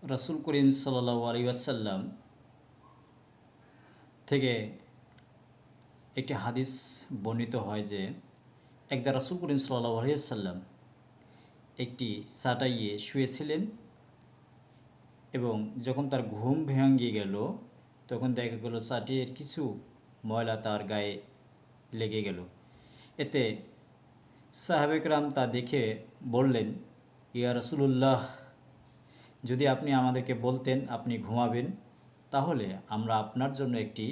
রাসূল করিম সাল্লাল্লাহু আলাইহি ওয়াসাল্লাম থেকে একটি হাদিস বর্ণিত হয় যে একদা রাসূল করিম সাল্লাল্লাহু আলাইহি ওয়াসাল্লাম একটি চাটাইয়ে শুয়েছিলেন এবং যখন তার ঘুম ভেঙে গেল তখন দেখা গেল চাটিয়ের কিছু ময়লা তার গায়ে লেগে গেল। এতে সাহাবে কেরাম তা দেখে বললেন, ইয়া রাসূলুল্লাহ, যদি আপনি আমাদেরকে বলতেন আপনি ঘুমাবেন তাহলে আমরা আপনার জন্য একটি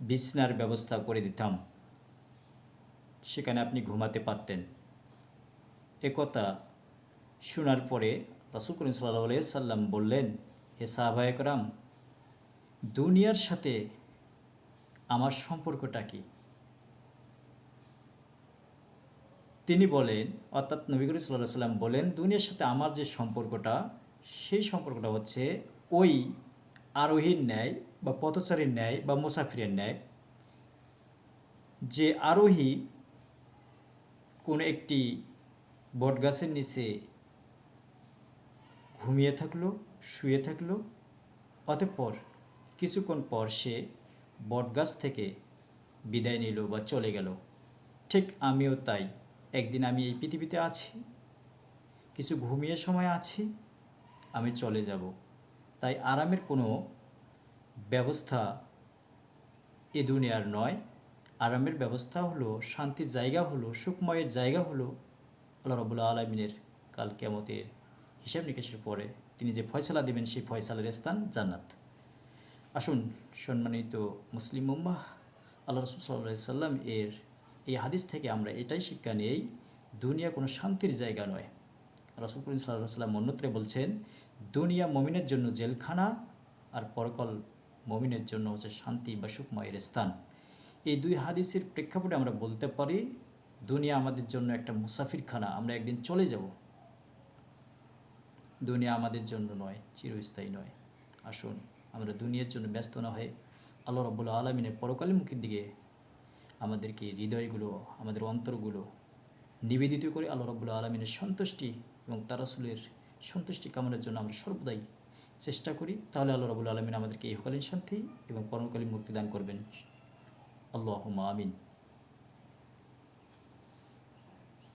বিছনার ব্যবস্থা করে দিতাম, সেখানে আপনি ঘুমাতে পারতেন। একথা শোনার পরে রাসূল করিম সাল্লাল্লাহু আলাইহি সাল্লাম বললেন, হে সাহাবায়ে কেরাম, দুনিয়ার সাথে আমার সম্পর্কটা কি? তিনি বলেন, অর্থাৎ নবী করিম সাল্লাল্লাহু আলাইহি সাল্লাম বলেন, দুনিয়ার সাথে আমার যে সম্পর্কটা, সেই সম্পর্কটা হচ্ছে ওই আরোহীর ন্যায় বা পথচারীর ন্যায় বা মুসাফিরের ন্যায়। যে আরোহী কোনো একটি বটগাছের নিচে ঘুমিয়ে থাকলো, শুয়ে থাকলো, অতঃপর কিছুক্ষণ পর সে বটগাছ থেকে বিদায় নিল বা চলে গেল। ঠিক আমিও তাই। একদিন আমি এই পৃথিবীতে আছি, কিছু ঘুমিয়ে সময় আছি, আমি চলে যাব। তাই আরামের কোনো ব্যবস্থা এ দুনিয়ার নয়। আরামের ব্যবস্থা হলো, শান্তির জায়গা হলো, সুখময়ের জায়গা হলো আল্লাহ রাব্বুল আলামিনের কাল কিয়ামতের হিসাব নিকাশের পরে তিনি যে ফয়সালা দেবেন, সেই ফয়সালার স্থান জান্নাত। আসুন সম্মানিত মুসলিম উম্মাহ, আল্লাহ রাসূল সাল্লাল্লাহু আলাইহি সাল্লাম এর এই হাদিস থেকে আমরা এটাই শিক্ষা নেই, দুনিয়া কোনো শান্তির জায়গা নয়। রাসূল করিম সাল্লাল্লাহু আলাইহি সাল্লাম অন্যত্রে বলছেন, দুনিয়া মুমিনের জন্য জেলখানা আর পরকাল মুমিনের জন্য হচ্ছে শান্তি বা সুখময়ের স্থান। এই দুই হাদিসের প্রেক্ষাপটে আমরা বলতে পারি, দুনিয়া আমাদের জন্য একটা মুসাফিরখানা, আমরা একদিন চলে যাব। দুনিয়া আমাদের জন্য নয়, চিরস্থায়ী নয়। আসুন আমরা দুনিয়ার জন্য ব্যস্ত না হয়ে আল্লাহ রাব্বুল আলামিনের পরকালমুখীর দিকে আমাদেরকে হৃদয়গুলো, আমাদের অন্তরগুলো নিবেদিত করে আল্লাহ রাব্বুল আলামিনের সন্তুষ্টি এবং তার রাসূলের সন্তুষ্টি কামনার জন্য আমরা সর্বদাই চেষ্টা করি। তাহলে আল্লাহ রাব্বুল আলামিন আমাদেরকে ইহকালীন শান্তি এবং পরকালীন মুক্তি দান করবেন। আল্লাহুম্মা আমিন।